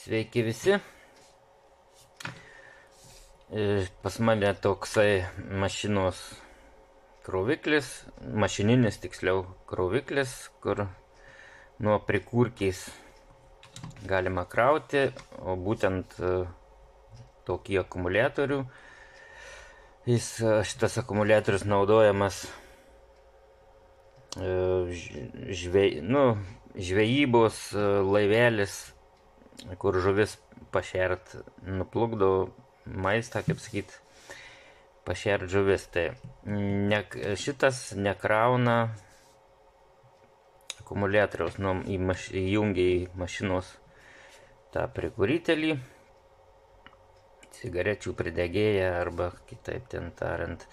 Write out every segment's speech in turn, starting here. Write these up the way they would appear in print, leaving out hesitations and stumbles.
Sveiki visi. Pas mane toksai mašinos kroviklis, mašininis tiksliau kroviklis, kur nuo prikurkiais galima krauti, o būtent tokį akumuliatorių. Šitas akumuliatorius naudojamas žvejybos laivelis, kur žuvis pašert, nuplukdo maistą, kaip sakyt, pašert žuvis. Tai šitas nekrauna akumuliatoriaus, įjungia į mašinos tą prikurytelį, cigarečių pridegėją arba kitaip ten tariant.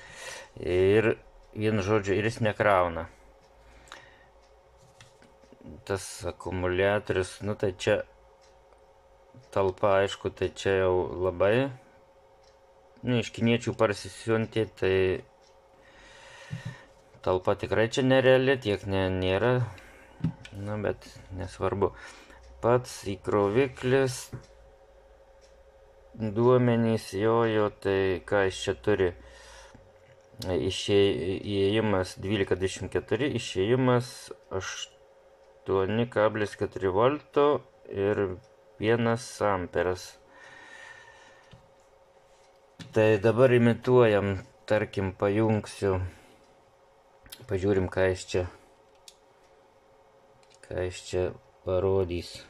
Ir vienu žodžiu, ir jis nekrauna. Tas akumuliatorius, tai čia talpa, aišku, tai čia jau labai, iš kiniečių parsisiuntė, tai talpa tikrai čia nereali, tiek nėra, bet nesvarbu. Pats įkroviklis, duomenys jojo, tai ką jis čia turi, įėjimas 12,24, išėjimas 8,4 volto ir 1 amperas. Tai dabar imituojam, tarkim, pajungsiu, pažiūrim, ką jis čia parodys.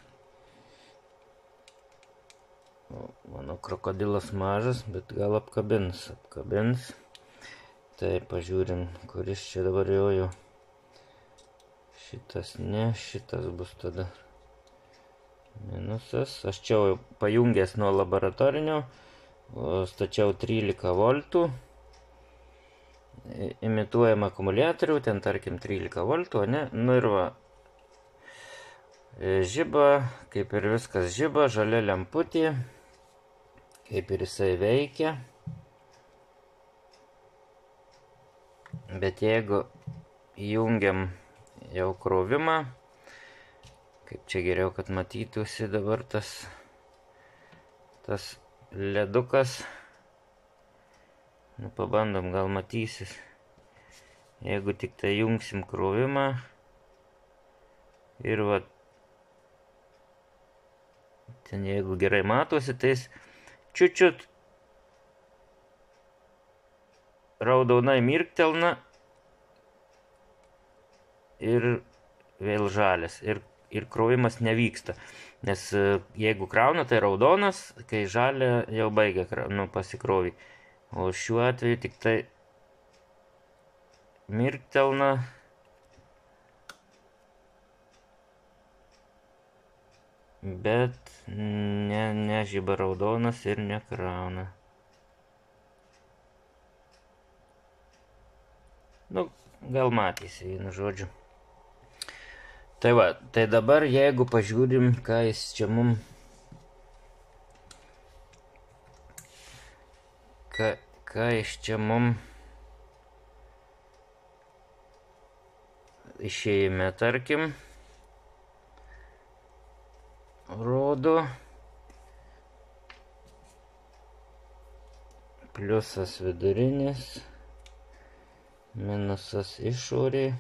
Mano krokodilas mažas, bet gal apkabins. Tai pažiūrim, kuris čia dabar jojo. Šitas ne, šitas bus tada minusas. Aš čia jau pajungęs nuo laboratorinio, stačiau 13 voltų. Imituojam akumuliatorių, ten tarkim 13 voltų, ne? Ir va, žiba, kaip ir viskas žiba, žalia lemputė, kaip ir jisai veikia. Bet jeigu įjungiam jau krovimą, kaip čia geriau, kad matytųsi dabar tas ledukas, pabandom, gal matysis. Jeigu tik tai jungsim krovimą ir va, ten jeigu gerai matosi, tai jis čiut raudonai mirktelna ir vėl žalias. Ir krovimas nevyksta. Nes jeigu krauna, tai raudonas, kai žalia jau baigia pasikrovį. O šiuo atveju tik tai mirktelna. Bet nežiba raudonas ir nekrauna. Gal matysi, vienu žodžiu. Tai va, tai dabar jeigu pažiūrim, ką jis čia mum... Ką jis čia mum išėjime, tarkim, rodo. Pliusas vidurinis, minusas išorė.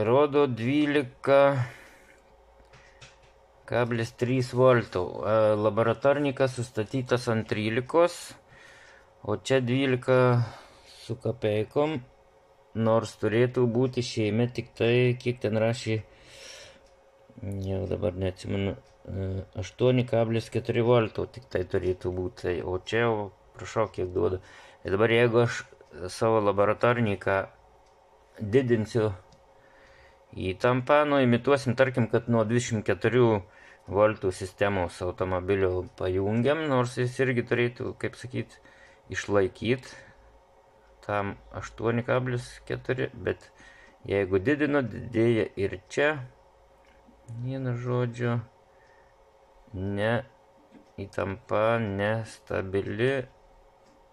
Rodo 12,3 voltų. Laboratornikas sustatytas ant 13, o čia 12 su kapeikom, nors turėtų būti išėjime tik tai, kiek ten rašė, jau dabar neatsimenu, 8,4 voltų tik tai turėtų būti, o čia jau, prašau, kiek duoda. Ir dabar jeigu aš savo laboratorniką didinsiu įtampą, imituosim, tarkim, kad nuo 24 voltų sistemos automobilio pajungiam, nors jis irgi turėtų, kaip sakyt, išlaikyti tam 8,4, bet jeigu didinu, didėja ir čia, vienu žodžiu, įtampa nestabili,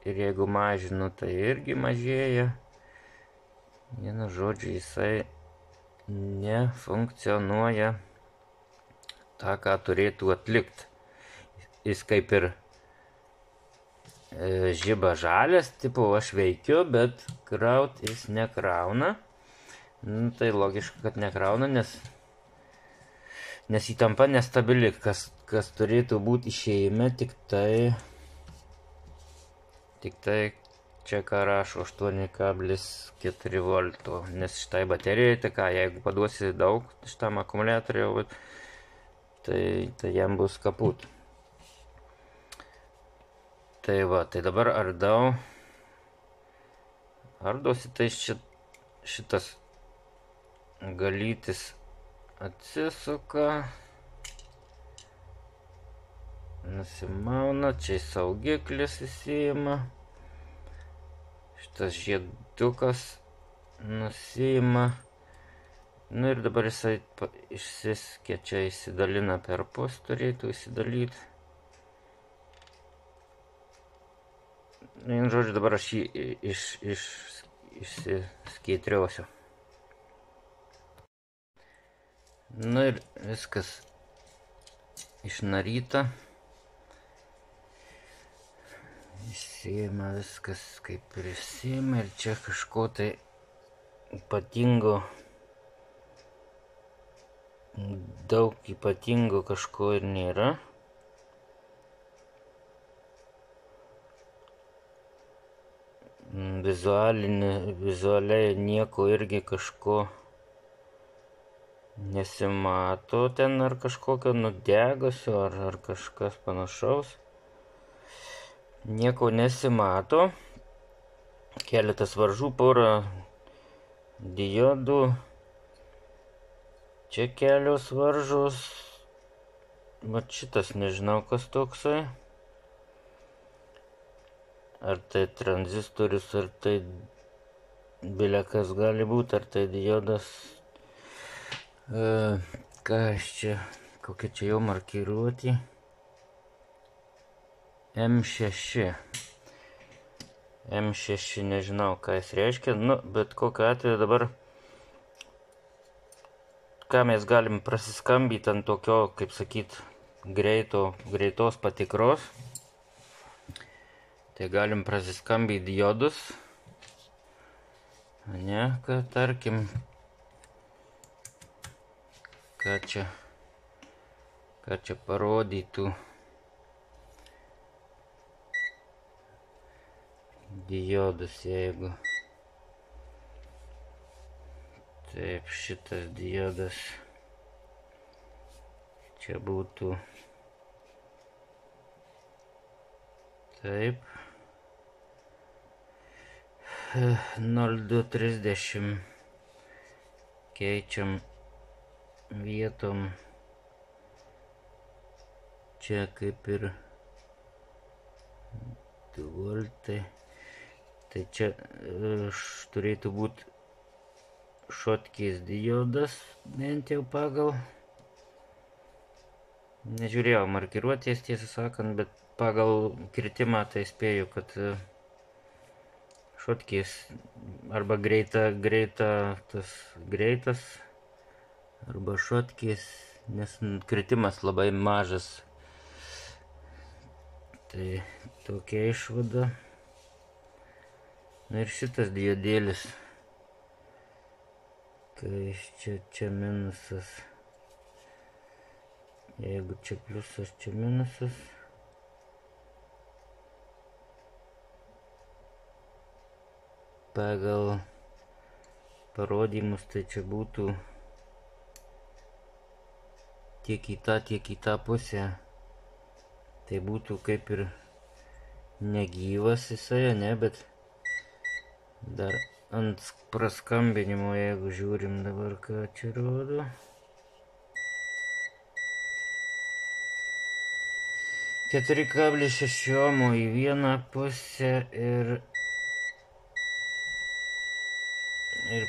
ir jeigu mažinu, tai irgi mažėja. Vienu žodžiu, jisai nefunkcionuoja tą, ką turėtų atlikti. Jis kaip ir žiba žalias, tipo aš veikiu, bet kraut jis nekrauna. Tai logiška, kad nekrauna, nes įtampa nestabili, kas turėtų būti išėjime, tik tai čia ką rašo 8,4 voltų, nes šitai baterijai, tai ką, jeigu paduosi daug šitam akumuliatoriui, tai jam bus kaput. Tai va, tai dabar ardosi, tai šitas galytis atsisuka, nusimauna, čia saugiklis įsiima, šitas žiedukas nusiima, nu ir dabar jisai išsiskė, čia įsidalina per pus, turėtų įsidalyti. Žodžiu, dabar aš jį išsiskėtriausiu. Nu ir viskas išnaryta. Išsiima viskas kaip ir išsiima ir čia kažko tai ypatingo, daug ypatingo kažko ir nėra. Vizualiai nieko irgi kažko nesimato ten, ar kažkokio nudegusio, ar kažkas panašaus. Nieko nesimato. Keletas varžų, pora diodų. Čia kelios varžos. Vat šitas nežinau, kas toksai. Ar tai tranzistorius, ar tai bilekas gali būti, ar tai diodas. Ką aš čia, kokie čia jau markiruoti. M6. M6 nežinau, ką jis reiškia, nu, bet kokiu atveju dabar, ką mes galim prasiskambyti ant tokio, kaip sakyt, greitos patikros. Tai galim prasiskambyti diodus. Ne, kad tarkim, ką čia parodytų. Diodus, jeigu. Taip, šitas diodas. Čia būtų. Taip. 0,230 keičiam vietom. Čia kaip ir 2 voltai. Tai čia turėtų būti šotkės diodas, bent jau pagal. Nežiūrėjau markiruotės, tiesą sakant, bet pagal kritimą tai spėju, kad šotkės arba greitas arba šotkės, nes kritimas labai mažas. Tai tokia išvada. Na ir šitas diodėlis, kai čia minusas, jeigu čia pliusas, čia minusas. Pagal parodymus tai čia būtų tiek į tą pusę. Tai būtų kaip ir negyvas jisai, ne, bet dar ant praskambinimo, jeigu žiūrim dabar, ką čia rodo. 4,6 ohmo į vieną pusę ir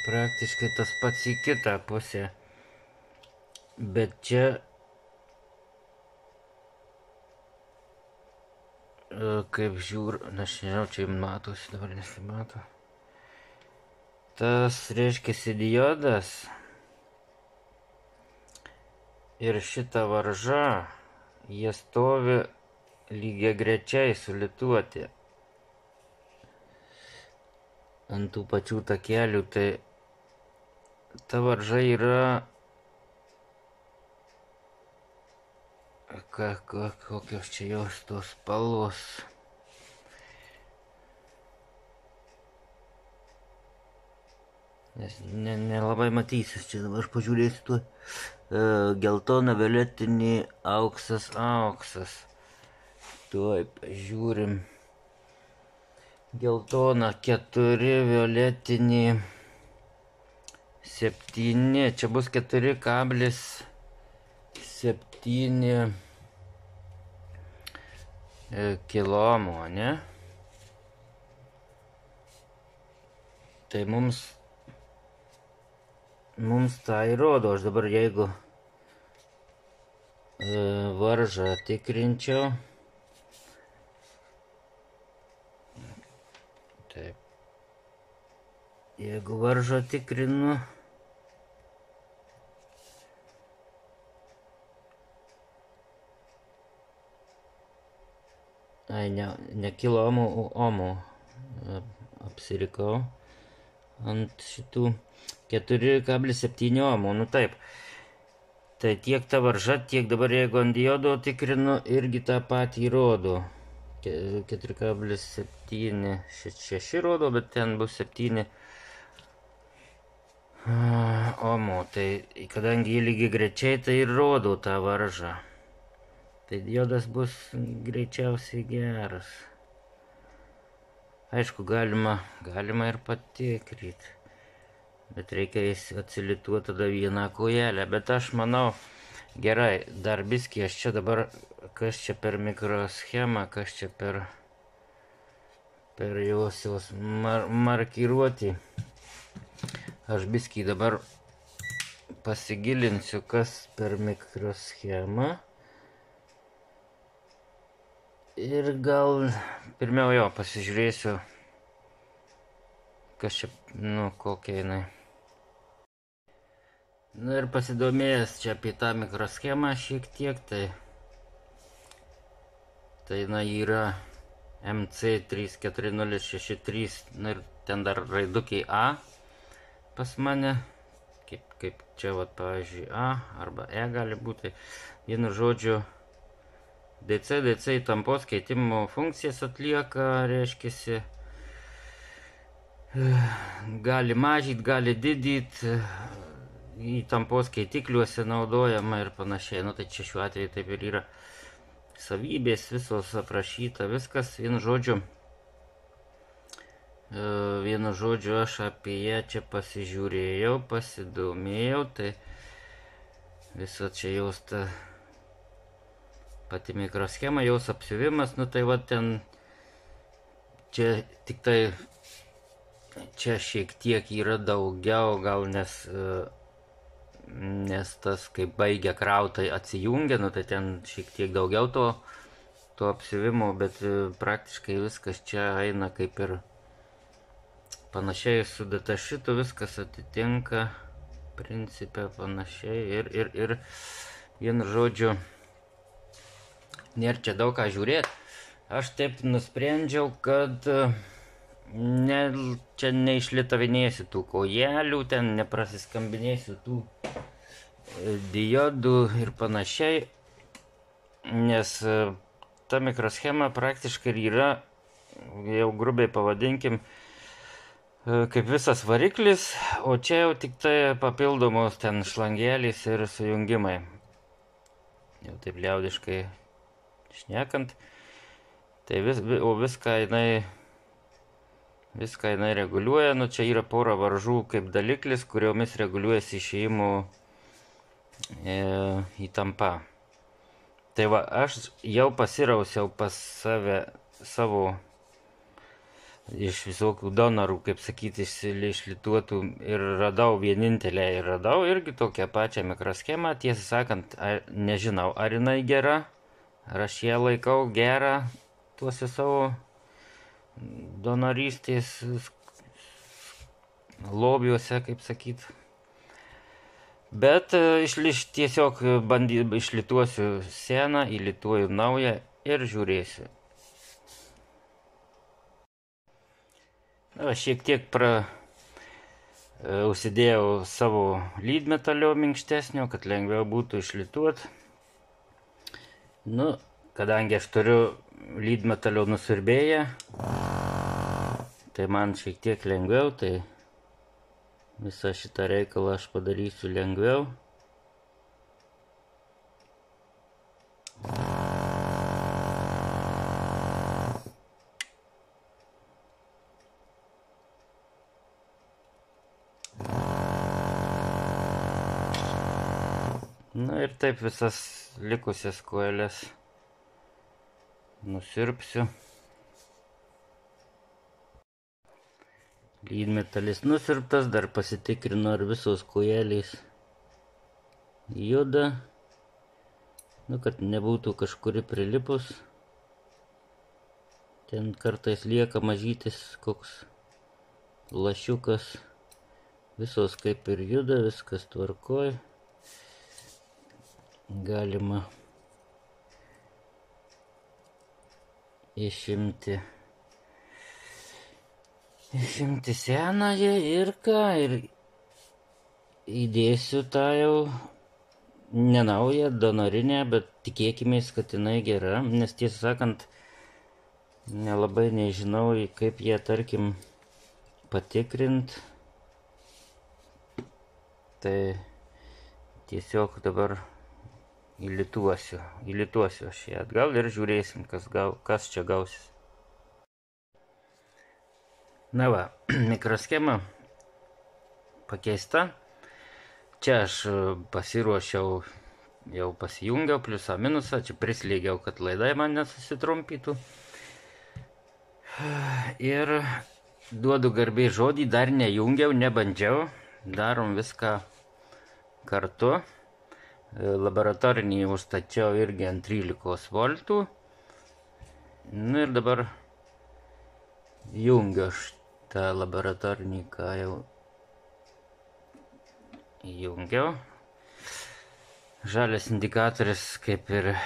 praktiškai tas pats į kitą pusę. Bet čia kaip žiūriu, aš nežinau, čia jums matosi, dabar nesimato. Tas reiškiasi diodas. ir šita varža, jie stovi lygiagrečiai sulituoti ant tų pačių takelių, tai ta varža yra kokios čia jos tos spalvos. Nes nelabai matysis, čia dabar aš pažiūrėsiu tuo. Geltona, violetinė, auksas. Tuoj pažiūrim. Geltona 4, violetinė 7, čia bus 4,7 kilomų, ne? Tai mums tą įrodo. Aš dabar jeigu varžą tikrinčiau, taip, jeigu varžą tikrinu, ne kilomų, omų apsirikau ant šitų 4,7 omų, nu taip. Tai tiek ta varža, tiek dabar jeigu ant diodo tikrinu, irgi tą patį rodo. 4,76 rodo, bet ten bus 7 omų. Tai kadangi jį lygiai grečiai, tai ir rodo tą varžą. Tai diodas bus greičiausiai geras. Aišku, galima ir patikryti. Bet reikia atsilituoti tada vieną kojelę. Bet aš manau, gerai, dar biskį aš čia dabar, kas čia per mikroschemą, kas čia per jos markiruoti. Aš biskį dabar pasigilinsiu, kas per mikroschemą. Ir gal pirmiau jo pasižiūrėsiu, kas čia, kokia jinai. Ir pasidomėjęs čia apie tą mikroschemą šiek tiek, tai jinai yra MC34063, ir ten dar raidukiai A pas mane, kaip čia, pavyzdžiui, A arba E gali būti. Vienu žodžiu, DC įtampos keitimo funkcijas atlieka, reiškiasi, gali mažyti, gali didyti, įtampos keitikliuose naudojama ir panašiai. Tai čia šiuo atveju taip ir yra savybės visos aprašyta, viskas. Vienu žodžiu aš apie ją čia pasižiūrėjau, pasidomėjau, tai visa čia jos ta pati mikroschema, jos apsiuvimas, tai ten, čia tik tai, čia šiek tiek yra daugiau, gal nes tas, kaip baigia krautai atsijungia, tai ten šiek tiek daugiau to apsiuvimo, bet praktiškai viskas čia eina kaip ir panašiai su datašitu, viskas atitinka, principė panašiai ir vienu žodžiu, nėra čia daug ką žiūrėti. Aš taip nusprendžiau, kad čia neišlitavinėsiu tų kojelių, ten neprasiskambinėsiu tų diodų ir panašiai, nes ta mikroschema praktiškai yra, jau grubiai pavadinkim, kaip visas variklis, o čia jau tik tai papildomos ten šlangelės ir sujungimai. Jau taip liaudiškai šnekant, tai viską jinai reguliuoja. Čia yra pora varžų kaip daliklis, kuriomis reguliuojasi išėjimų įtampa. Tai va, aš jau pasirausiau pas savo iš visokių donorų, kaip sakyti, išlituotų ir radau vienintelę ir radau irgi tokią pačią mikroschemą. Tiesą sakant, nežinau, ar jinai gera. Ar aš ją laikau gerą tuose savo donorystės lobiuose, kaip sakyt. Bet tiesiog išlituosiu seną, įlituoju naują ir žiūrėsiu. Šiek tiek užsidėjau savo lydmetalio minkštesnio, kad lengviau būtų išlituot. Kadangi aš turiu lydmetalio nusiurbėję, tai man šiek tiek lengviau, tai visą šitą reikalą aš padarysiu lengviau. Ir taip visas likusias koelės nusiurbsiu. Lydmetalis nusiurbtas, dar pasitikrinu, ar visos koelės juda, kad nebūtų kažkuri prilipus. Ten kartais lieka mažytis koks lašiukas. Visos kaip ir juda, viskas tvarkoj. Galima išimti senąją ir ir įdėsiu tą jau ne naują, donorinę, bet tikėkimės, kad jinai gera, nes tiesą sakant, nelabai nežinau, kaip ją, tarkim, patikrint. Tai tiesiog dabar įlituosiu aš ją atgal ir žiūrėsim, kas čia gausis. Mikroschema pakeista. Čia aš pasiruošiau, jau pasijungiau pliusą minusą, čia prislėgiau, kad laidai man nesusitrumpytų. Ir duodu garbės žodį, dar nejungiau, nebandžiau, darom viską kartu. Laboratorinį užstačiau irgi ant 13 voltų. Ir dabar jungiu aš tą laboratorinį, ką jau jungiau. Žalias indikatorius kaip ir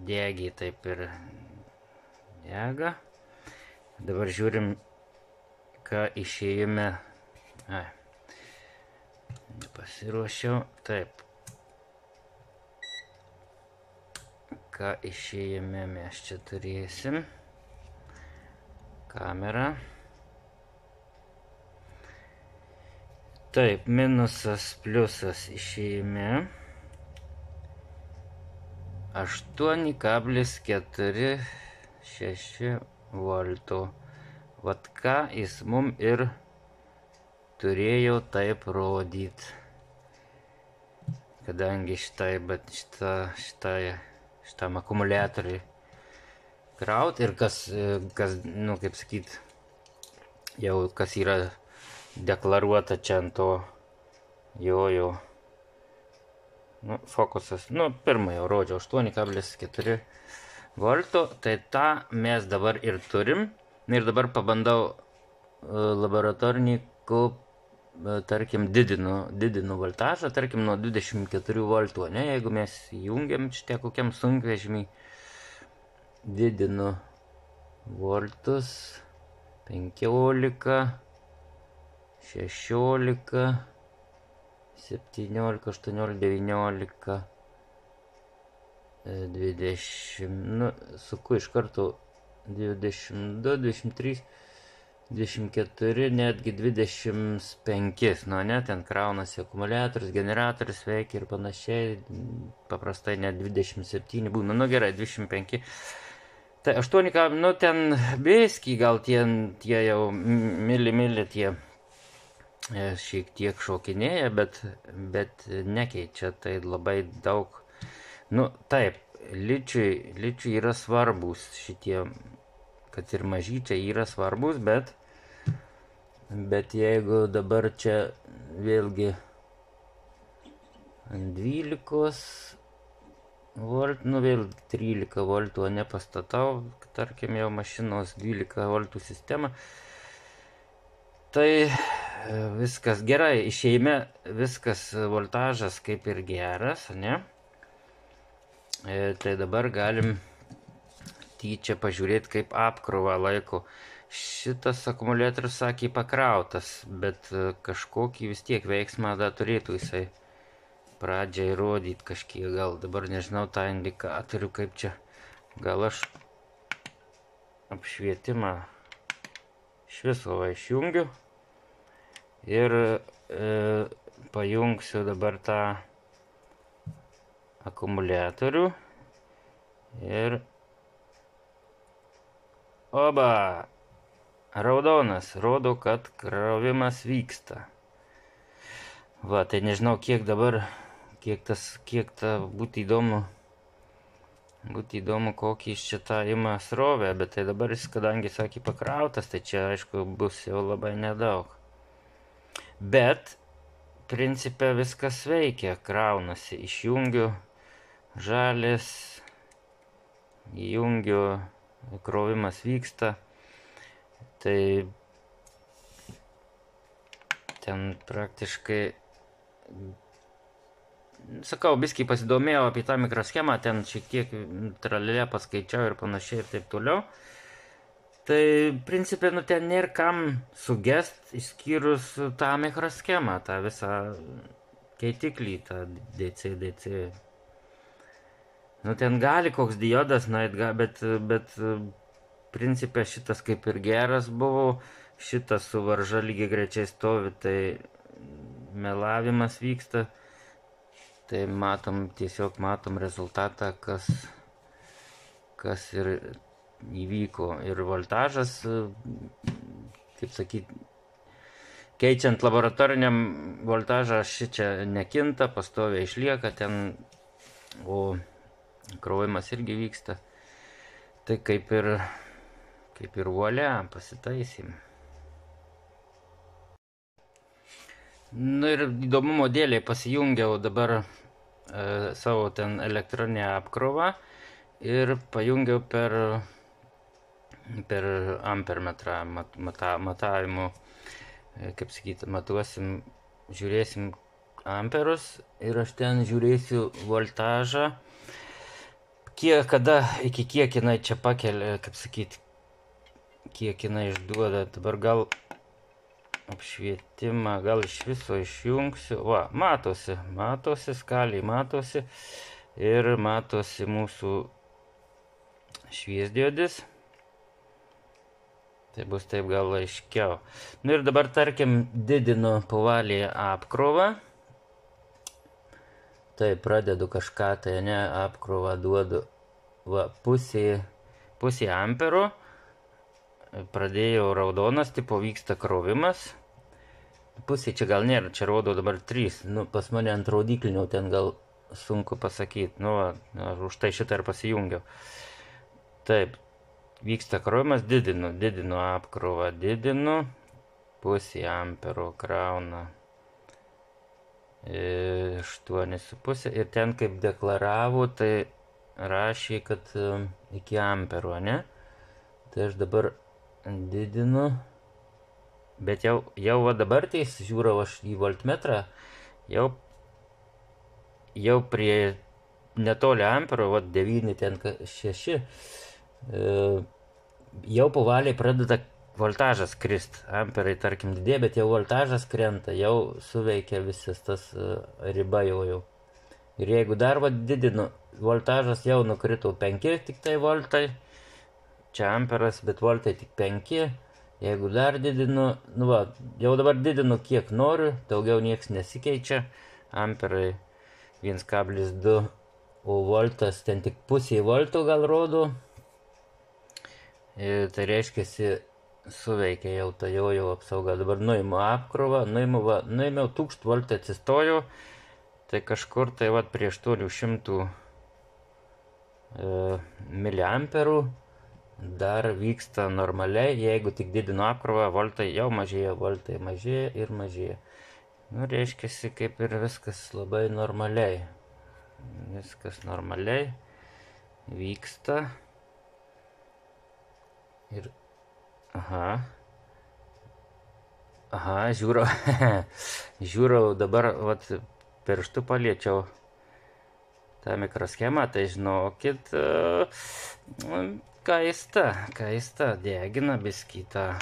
degė, taip ir dega. Dabar žiūrim, ką išėjome. Nepasiruošiau. Taip. Ką išėjome mes čia turėsim. Kamerą. Taip, minusas, pliusas išėjome. 8,46 voltų. Vat ką jis mum ir turėjo taip rodyti. Kadangi šitam akumuliatoriui kraut ir kas, kaip sakyt, jau kas yra deklaruota čia ant to jo fokusas, pirmą jau rodžiau 8,4 voltų, tai tą mes dabar ir turim. Ir dabar pabandau laboratorinį, tarkim, didinu voltažą, tarkim, nuo 24 voltų, ne, jeigu mes jungiam šitie kokiam sunkvežimiui, didinu voltus, 15, 16, 17, 18, 19, 20, suku iš karto 22, 23, 24, netgi 25, ten kraunasi akumuliatorius, generatorius veikia ir panašiai, paprastai net 27 būna, gerai, 25. Tai 8, ten bėskiai gal tie jau mili tie šiek tiek šokinėja, bet nekeičia, tai labai daug. Taip, ličiui yra svarbus šitie, kad ir mažyčiai yra svarbus, bet jeigu dabar čia vėlgi ant 12 voltų, vėl 13 voltų nepastatau, tarkim jau mašinos 12 voltų sistemą, tai viskas gerai, išeime, viskas voltažas kaip ir geras, ne? Tai dabar galim tyčia pažiūrėti, kaip apkrovą laiko. Šitas akumuliatorius, sakė, pakrautas, bet kažkokį vis tiek veiksmą dar turėtų jisai pradžiai rodyti kažkiek, gal dabar nežinau tą indikatorių, kaip čia, gal aš apšvietimą iš viso išjungiu ir pajungsiu dabar tą akumuliatorių ir oba, raudonas, rodo, kad krovimas vyksta. Va, tai nežinau, kiek dabar, kiek ta būtų įdomu, kokį iš čia tą ima srovę, bet tai dabar jis, kadangi sakė pakrautas, tai čia, aišku, bus jau labai nedaug. Bet, principe, viskas veikia, kraunasi, išjungiu žalės, įjungiu, krovimas vyksta, tai ten praktiškai, sakau, biskį pasidomėjau apie tą mikroschemą, ten šiek tiek tralelę paskaičiau ir panašiai ir taip toliau. Tai, principė, nu ten nėra kam sugest, išskyrus tą mikroschemą, tą visą keitiklį, tą DC. Nu ten gali koks diodas, bet principė šitas kaip ir geras buvo, šitas su varža lygiai grečiai stovi, tai melavimas vyksta. Tai tiesiog matom rezultatą, kas ir įvyko. Ir voltažas, kaip sakyt, keičiant laboratoriniam voltažą, šičia nekinta, pastoviai išlieka ten, o krovimas irgi vyksta. Tai kaip ir volia, pasitaisim. Nu ir įdomumo dėliai pasijungiau dabar savo ten elektroninę apkrovą ir pajungiau per ampermetrą matavimų, kaip sakyti, matuosim, žiūrėsim amperus ir aš ten žiūrėsiu voltažą, iki kiek jinai čia pakelia, kaip sakyti, kiek jinai išduoda. Dabar gal apšvietimą, gal iš viso išjungsiu. Va, matosi, skaliai matosi ir matosi mūsų šviesdiodis. Tai bus taip gal aiškiau. Nu ir dabar, tarkim, didinu pavalėje apkrovą. Tai pradedu kažką, tai ne, apkrovą duodu, va, pusė amperų. Pradėjau raudonas, tipo vyksta krovimas. Pusė čia gal nėra, čia rodo dabar 3. Nu, pas mane ant rodiklinio ten gal sunku pasakyti. Nu, už tai šitą ir pasijungiau. Taip, vyksta krovimas, didinu apkrovą, pusė amperų krauna 8,5 ir ten kaip deklaravo, tai rašė, kad iki amperų, ne? Tai aš dabar didinu, bet jau va dabar žiūrau aš į voltmetrą, jau prie netoli amperų, va 9, ten 6, jau pavaliai pradeda voltažas krist, amperai tarkim didėja, bet jau voltažas krenta, jau suveikia visas tas riba jau. Ir jeigu dar va didinu, voltažas jau nukrito 5 tik tai voltai, čia amperas, bet voltai tik 5, jeigu dar didinu, nu va, jau dabar didinu kiek noriu, daugiau nieks nesikeičia, amperai 1,2, o voltas ten tik pusė voltų gal rodo, tai reiškiasi suveikia jau ta jau apsauga. Dabar nuimu apkrovą, nuimiau 1000 voltą atsistoju, tai kažkur tai va prie 800 miliamperų dar vyksta normaliai, jeigu tik didinu apkrovą, voltai jau mažėja, voltai mažėja ir mažėja. Nu, reiškiasi kaip ir viskas labai normaliai. Viskas normaliai vyksta. Ir, aha. Aha, žiūrau, žiūrau dabar, vat, pirštų paliečiau tą mikroschemą, tai žinokit, kaista, degina biskį tą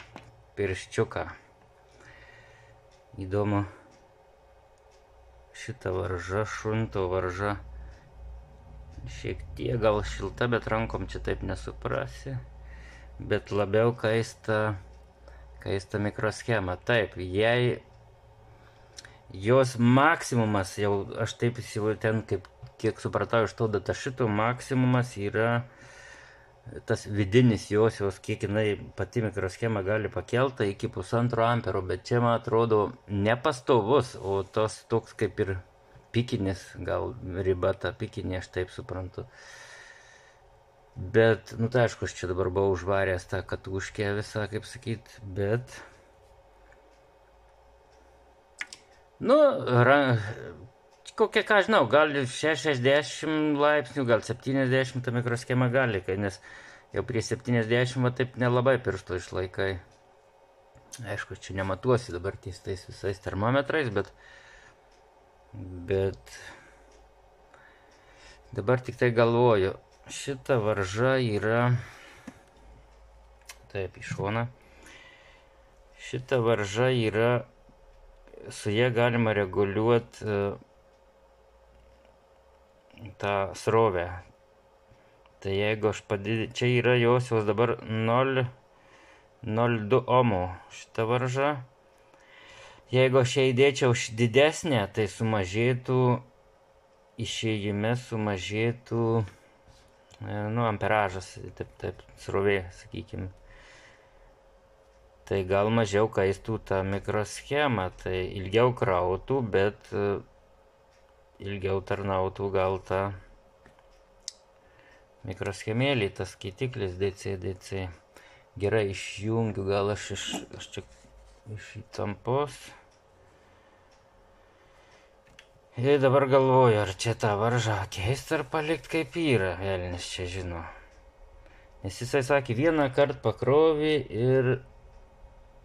pirščiuką. Įdomu, šita varža, šunto varža, šiek tiek gal šilta, bet rankom čia taip nesuprasi, bet labiau kaista mikroschema. Taip, jei jos maksimumas, jau aš taip įsivaizduoju, ten kaip kiek supratau iš to datašito, maksimumas yra tas vidinis jos, kiek jinai pati mikroschema gali pakelta iki 1,5 ampero, bet čia man atrodo nepastovus, o tos toks kaip ir pikinis, gal riba ta pikinė, aš taip suprantu. Bet, nu tai aišku, aš čia dabar buvau užvaręs tą katuškę visą, kaip sakyt, bet... Nu, kokia, ką žinau, gal 60 laipsnių, gal 70 ta mikroschema gali, nes jau prie 70 va taip nelabai piršto išlaikai. Aišku, čia nematuosi dabar ties tais visais termometrais, bet dabar tik tai galvoju, šita varža yra, taip, į šoną, šita varža yra, su ja galima reguliuoti tą srovę. Tai jeigu aš padidinčiau, čia yra jos dabar 0,02 ohmų šita varža. Jeigu aš ją įdėčiau didesnę, tai sumažėtų, išėjime sumažėtų, nu, amperažas, taip, srovė, sakykim. Tai gal mažiau kaistų tą mikroschemą, tai ilgiau krautų, bet ilgiau tarnautų gal tą mikroschemėlį, tas skaitiklis DC. Gerai, išjungiu, gal aš čia iš įtampos. Ir dabar galvoju, ar čia tą varžą keisti ar palikti kaip yra, velnis čia žino. Nes jisai sakė, vieną kartą pakrovį ir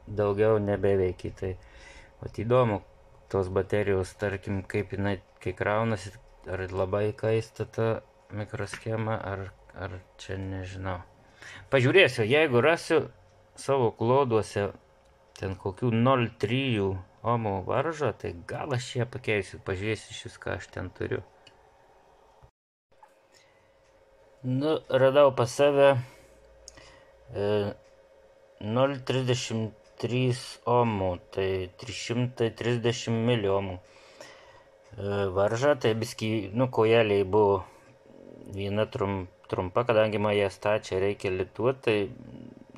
daugiau nebeveikia. Tai vat įdomu, tos baterijos, tarkim, kaip jinai, kai kraunasi, ar labai kaista ta mikroschema, ar čia nežinau. Pažiūrėsiu, jeigu rasiu savo kloduose ten kokių 0,3 ohmų varžą, tai gal aš ją pakeisiu, pažiūrėsiu šis, ką aš ten turiu. Nu, radau pas save 0,33 ohmų, tai 330 miliomų varžą, tai biskį, nu, kojeliai buvo viena trumpa, kadangi man ją stačią reikia lituoti, tai,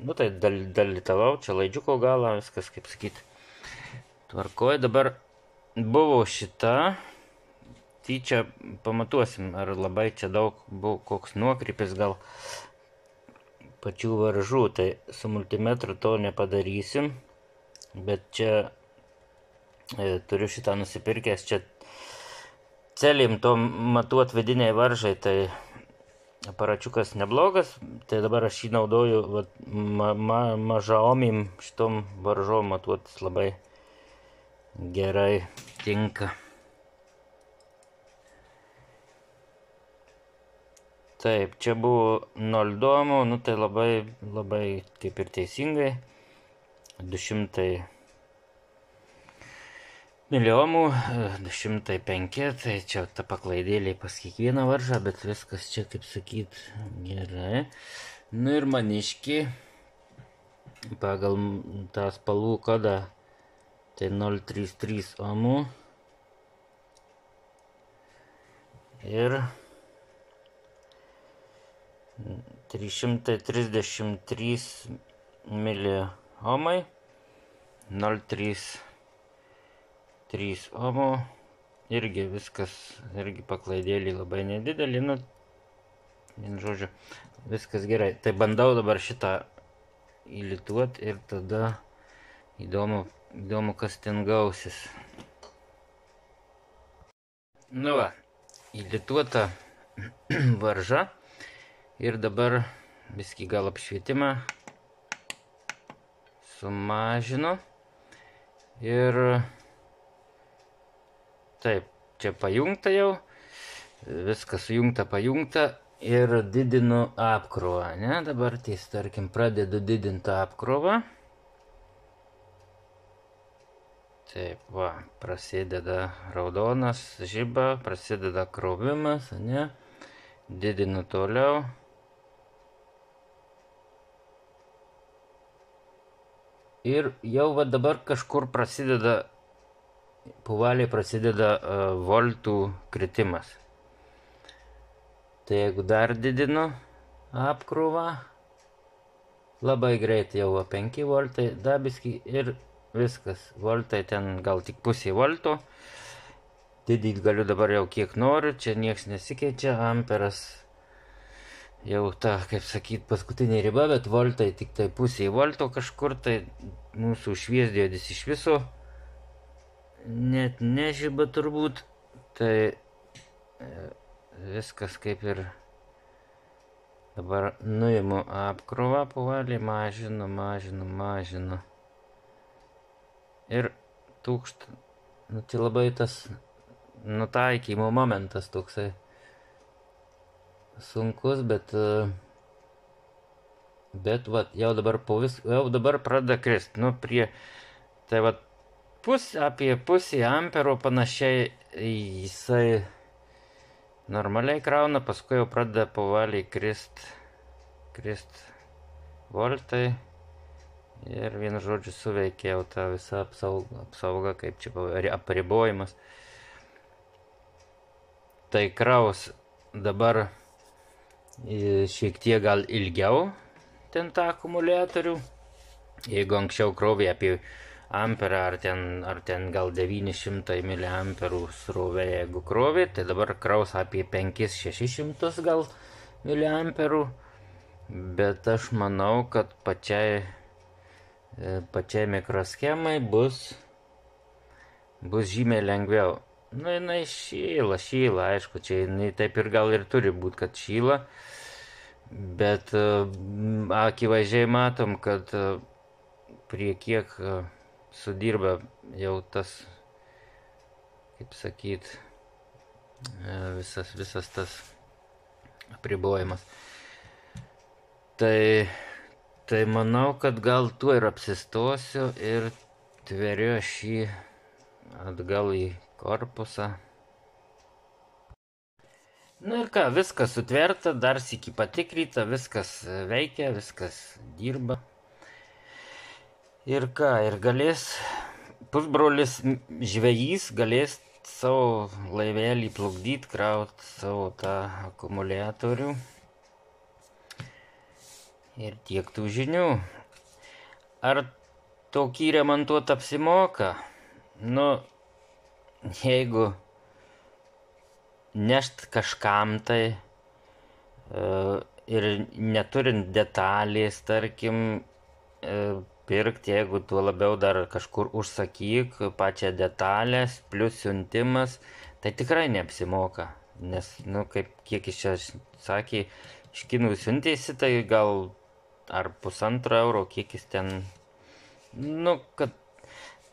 nu, tai dalitavau, čia laidžiuko galą, viskas, kaip sakyti, tvarkoj. Dabar buvo šita, tyčia pamatuosim, ar labai čia daug buvo koks nuokrypis, gal pačių varžų, tai su multimetru to nepadarysim, bet čia turiu šitą nusipirkęs, čia celim to matuot vidiniai varžai, tai aparačiukas neblogas, tai dabar aš jį naudoju mažaomim šitom varžom matuotis labai gerai tinka. Taip, čia buvo 0,2 ohmų, nu tai labai kaip ir teisingai, 200 miliomų, 205, tai čia ta paklaidėlė pas kiekvieną varžą, bet viskas čia, kaip sakyt, gerai. Nu ir maniški, pagal tą spalvų kodą, tai 0,33 ohmų ir 333 miliomai, 0,33 ohmų, irgi viskas, irgi paklaidėlį labai nedidelį, nu, žodžiu, viskas gerai. Tai bandau dabar šitą įlituoti ir tada įdomu, kas ten gausis. Nu va, įlituota varža. Ir dabar biskį gal apšvietimą sumažinu. Ir taip, čia pajungta jau, viskas sujungta, pajungta ir didinu apkrovą, ne? Dabar tarkim, pradedu didinti apkrovą. Taip, va, prasideda raudonas žiba, prasideda krovimas, ne? Didinu toliau. Ir jau va dabar kažkur prasideda, puvaliai prasideda voltų kritimas. Tai jeigu dar didinu apkrovą, labai greitai jau 5 voltai, dabiski ir viskas. Voltai ten gal tik pusė volto. Didinti galiu dabar jau kiek noriu, čia nieks nesikeičia, amperas jau ta, kaip sakyt, paskutinė riba, bet voltai tik tai pusė volto kažkur, tai mūsų šviesdėdis iš viso net nežiba turbūt, tai viskas kaip ir dabar nuimu apkrovą puvalį, mažinu. Ir nu tai labai tas nutaikymo momentas toksai sunkus, bet vat, jau dabar jau dabar pradeda krist, nu prie, tai vat apie pusę ampero panašiai jisai normaliai krauna, paskui jau pradeda puvaliai krist voltai. Ir vienu žodžiu suveikia jau ta visa apsauga, kaip čia apribojimas. Tai kraus dabar šiek tiek gal ilgiau ten tą akumuliatorių. Jeigu anksčiau krovė apie amperą ar ten gal 900 mA srovė, jeigu krovė, tai dabar kraus apie 500-600 gal mA. Bet aš manau, kad pačiai mikroschemai bus žymiai lengviau. Nu, jinai šyla, aišku, čia jinai taip ir gal ir turi būti, kad šyla, bet akivaizdžiai matom, kad prie kiek sudirba jau tas, kaip sakyt, visas tas apribojimas. Tai manau, kad gal tuo ir apsistosiu ir tveriu šį atgal į korpusą. Nu ir ką, viskas sutverta, dar sykį patikryta, viskas veikia, viskas dirba. Ir ką, ir galės pusbrolis žvejys galės savo laivelį plukdyti, krauti savo tą akumuliatorių. Ir tiek tų žinių. Ar tokį remontuoti apsimoka? Nu, jeigu nešt kažkam tai ir neturint detalės, tarkim, pirkti, jeigu tuo labiau dar kažkur užsakyk pačią detalės, plus siuntimas, tai tikrai neapsimoka. Nes, nu, kiek iš čia sakė, iš Kinų siuntėsi, tai gal ar €1,5, kiek jis ten, nu, kad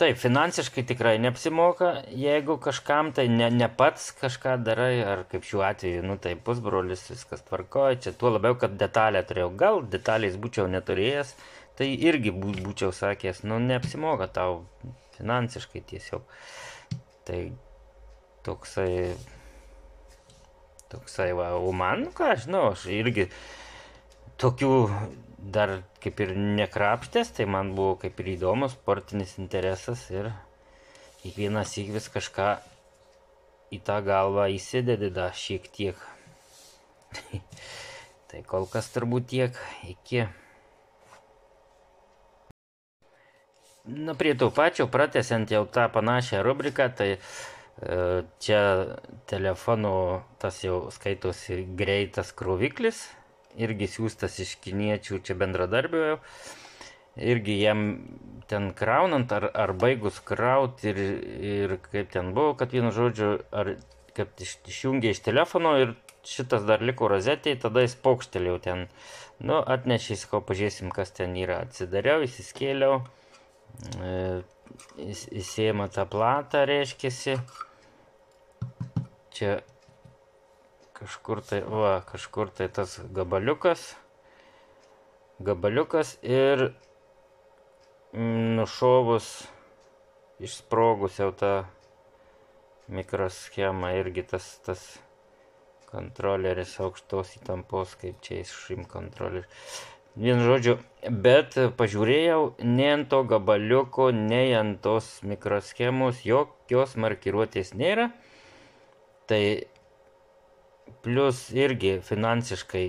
taip, finansiškai tikrai neapsimoka, jeigu kažkam tai ne pats kažką darai, ar kaip šiuo atveju, nu, tai pusbrolis, viskas tvarkoja, čia tuo labiau, kad detalę turėjau, gal detalės būčiau neturėjęs, tai irgi būčiau sakęs, nu, neapsimoka tau finansiškai tiesiog, tai toksai va, o man, ką aš žinau, aš irgi tokių dar kaip ir nekrapštės, tai man buvo kaip ir įdomus sportinis interesas ir kiekvienas vis kažką į tą galvą įsidedi dar šiek tiek. Tai kol kas turbūt tiek, iki. Na, prie to pačio, pratęsiant jau tą panašią rubriką, tai čia telefono tas jau skaitosi greitas kroviklis, irgi siūstas iš kiniečių, čia bendradarbių jau, irgi jam ten kraunant ar baigus kraut ir kaip ten buvo, kad vienu žodžiu, ar kaip išjungė iš telefono ir šitas dar liko rozetėje, tada jis pokštelėjau ten, nu, atnešė, sakau, pažiūrėsim, kas ten yra, atsidariau, įsiskėliau, įsėma tą platą, reiškiasi. Čia kažkur tai tas gabaliukas ir nušovus, išsprogus jau tą mikroschemą, irgi tas kontroleris aukštos įtampos, kaip čia šim kontroleris. Vienu žodžiu, bet pažiūrėjau, nei ant to gabaliuko, nei ant tos mikroschemos jokios markiruotės nėra. Tai plus irgi finansiškai,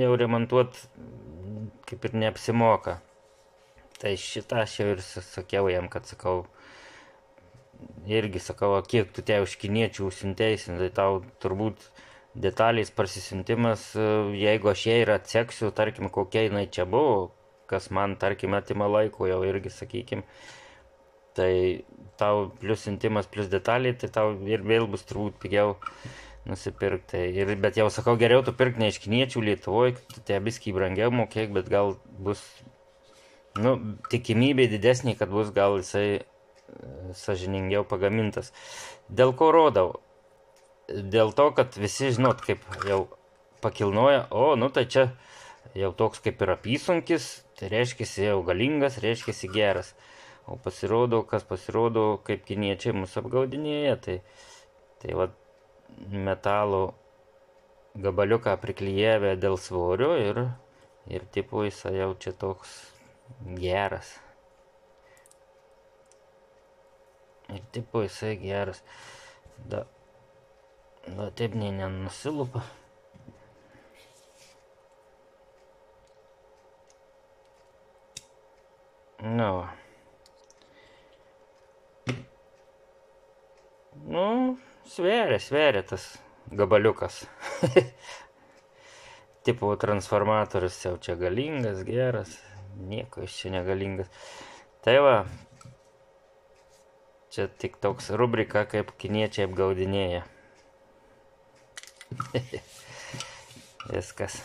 jau remontuot kaip ir neapsimoka. Tai šitą aš jau ir sakiau jam, kad sakau, kiek tu te už kiniečių užsiunteisin, tai tau turbūt detalės parsisiuntimas, jeigu aš ją ir atseksiu, tarkim, kokia jinai čia buvo, kas man, tarkim, atima laiko jau irgi, sakykim, tai tau plius siuntimas, plius detalė, tai tau ir vėl bus turbūt pigiau nusipirkti. Bet jau sakau, geriau tu pirk ne iš kiniečių Lietuvoje, tai biskį brangiau mokėk, bet gal bus, tikimybė didesnė, kad bus gal jisai sąžiningiau pagamintas. Dėl ko rodau? Dėl to, kad visi žinot, kaip jau pakilnoja, tai čia jau toks kaip ir apysunkis, tai reiškiasi jau galingas, reiškiasi geras. O pasirodo, kaip kiniečiai mus apgaudinėja, tai va metalo gabaliuką priklijavę dėl svorio ir tipo jisai jau čia toks geras. Ir tipo jisai geras. Da taip nenusilupa. Sveria tas gabaliukas. Tipo transformatorius jau čia galingas, geras. Nieko iš čia negalingas. Tai va, čia tik toks rubrika, kaip kiniečiai apgaudinėja. Viskas.